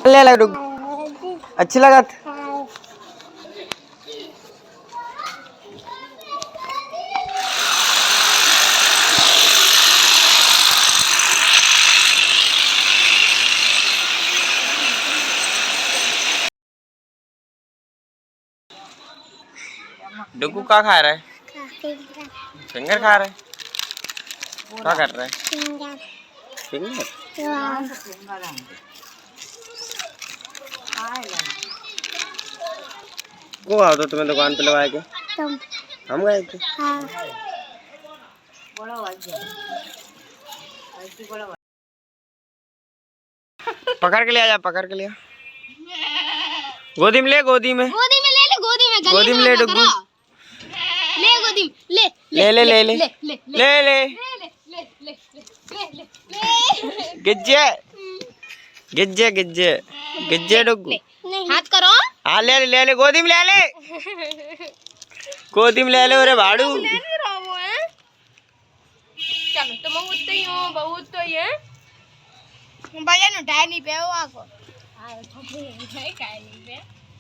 ले ले डुग अच्छी लगा डुगू क्या खा रहा है? फिंगर खा रहा है। क्या कर रहा है? फिंगर को आओ तो तुम्हें दुकान पे लगाए के हम गए थे। पकड़ के ले आजा, पकड़ के लिया। गोदी में ले, गोदी में, गोदी में ले ले, गोदी में गोदी में ले डुगू, ले गोदी में ले ले ले ले ले ले ले ले गिज्जे गिज्जे गिज्जे गिज्जे डुगू हाथ करो। हाँ ले ले ले, गोदी में ले ले, गोदी में ले ले। अरे भाड़ू चलो तो मैं उठते ही हूँ, बहुत तो ये भैया नु टायर नहीं पे वो आको। हाँ छोटे है, टायर नहीं पे।